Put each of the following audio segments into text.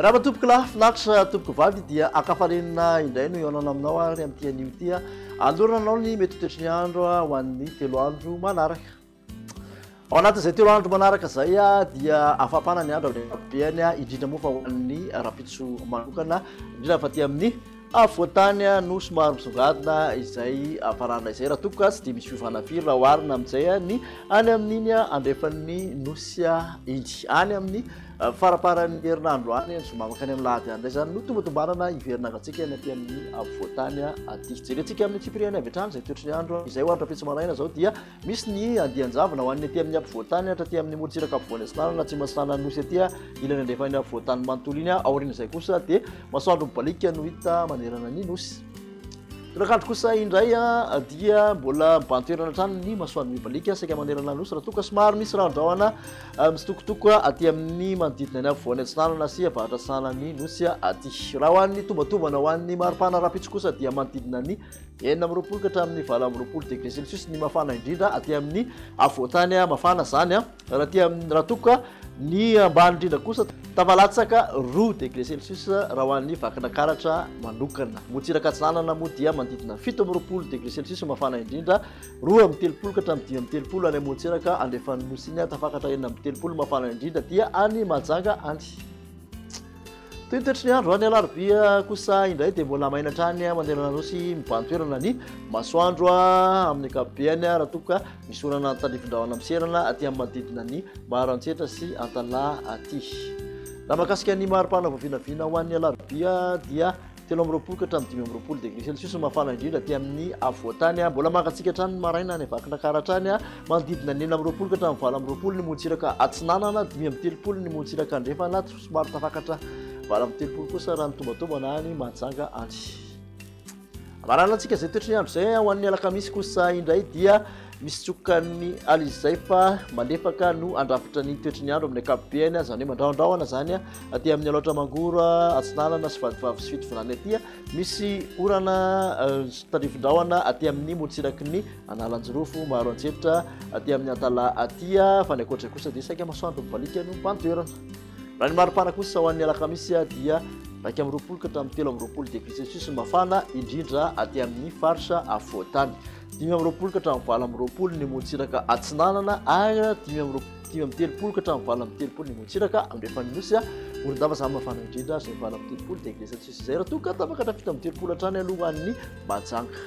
Raha tompoko lahy finaritra tompoko vavy dia akafarenina indray no ihaonana aminao ary amin'ity anio ity androranao ny mety toetry ny andro ho an'ny 3 andro manaraka. Ao anatin'izay 3 andro manaraka zay dia afapana ny andro amin'ny ankapobeny indrindra moa fa ho an'ny rapitso manokana indrindra fa aty amin'ny afoatany no somary misongadina izay farana izay raha tompoko tsy dia misy fiovana firy raha oharina amin'izay ny any amin'iny andrefan'ny nosy iny any amin'ny faraparan'ny herinandro any somamaka any amin'ny lahady any indray zany no tombatombanana iverinangatsika ny aty amin'ny afoatany aty jerentsika amin'ny tsipiriany avy hatrany izay toetry ny andro izay hoaritra pitsy maraina zao dia misy ny andianjavona ho an'ny aty amin'ny afovoatany hatraty amin'ny morotsiraka afovoany asinana na tsy masana nosy aty ilany andrefany afovoatany manontolo iny aoriana izay kosa dia masoandro mibalika no hita manerana ny nosy. Torakandro kosa indray dia mbola mibantoerana trano ny masoandro mibalika saika manerana nosy raha toka somary misy ranondrahona misitokotoko aty amin'ny manodidina ny afovoany atsinanana sy avahatra sanany nosy aty. Raha ho an'ny tombatombana ho an'ny maripana rapitso kosa dia manodidina ny 9 ka hatramin'ny 20 degré celsius ny mafana indrindra aty amin'ny afoatany mafana zany raha toka ny ambany indrindra kosa tavalatsaka 2 degré celsius raha ho an'ny vakina karatra manokana. Motsiraka atsinanana moa dia manodidina 17 degré celsius mafana indrindra 2 ka hatramin'ny 5 any motsiraka andrefan'ny nosy iny tafakatra 9 mafana indrindra dia any Mahajanga any. Toy ny toetry ny andro any alarobia kosa indray dia mbola maina trany manderana nosy mibantoerana ny masoandro amin'ny ankapobeny raha toka misy orana tandrifindrahona miserana aty amin'ny manodidina ny Maharantsetra sy Antalahy aty. Raha mahakasika ny maripana voavinavina ho an'ny alarobia dia 13 ka hatramin'ny 15 degré celsius mafana indrindra aty amin'ny afoatany mbola mangatsika trany maraina ny vakina karatrany manodidina ny 19 ka hatramin'ny 20 ny motsiraka atsinanana 13 ny motsiraka andrefana somary tafakatra 13 kosa raha ny tombatombana any Mahajanga any. Marana antsika izay toetry ny andro izay ho an'ny alakamisy kosa indray dia misy tsokany alizay fa malefaka no andrafitra ny toetry ny andro amin'ny ankapobeny zany hoe mandraondrahona zany aty amin'ny aloatra mangora atsinanana sy vadivavy sy fitovinany aty misy orana tandrifindrahona aty amin'ny motsiraky ny Analanjirofo Maharantsetra aty amin'ny Antalahy aty fa ny ankoatra kosa dia saika masoandro mibalika no mpantoerana. Raha ny maripana kosa ho an'ny alakamisy dia 20 ka hatramin'ny 13 degré celsius mafana indrindra aty amin'ny faritra afoatany 15 ka hatramin'ny 20 ny motsiraka atsinanana ary 13 ka hatramin'ny 20 ny motsiraka andrefan'ny nosy orindava zany mafana indrindra zay 13 degré celsius zay raha toka tapakatra 17 hatrany aloha an'ny Mahajanga.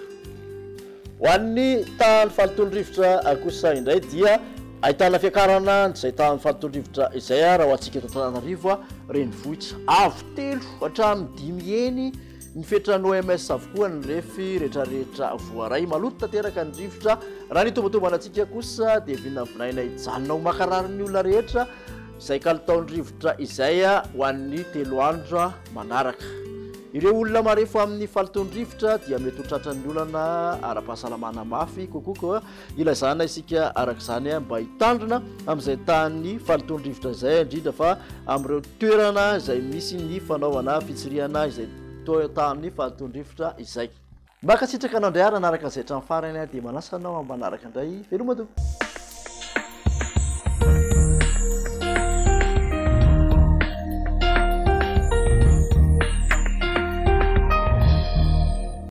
Ho an'ny tany fahatolo-rivotra kosa indray dia ahitana fiakarana izay tany fahatolo-rivotra izay raha ho antsika eto Antananarivo renivohitra avo 3 hatramin'ny 5 eny ny fetran'ny OMS avokoa ny refy rehetrarehetra voaray maloto tanteraka ny rivotra. Raha ny tombatombana antsika kosa dia vinavinaina hijanona ho makarary ny olona rehetra izay kalitaon'ny rivotra izay ho an'ny 3 andro manaraka. Ireo olona marefo amin'ny falitaon'ny rivotra dia mety ho tratran'ny olana ara-pahasalamana mafy kokoa ilazana isika arak'izany mba hitandrina amin'izay tany falitaon'ny rivotra izay indrindra fa amin'ireo toerana izay misy ny fanaovana fitsiriana izay tany falitaon'ny rivotra izay. Mba kasitraka anao indray ary nanaraka izay hatramin'ny farany dia manasanao manaraka indray veloma tompoko.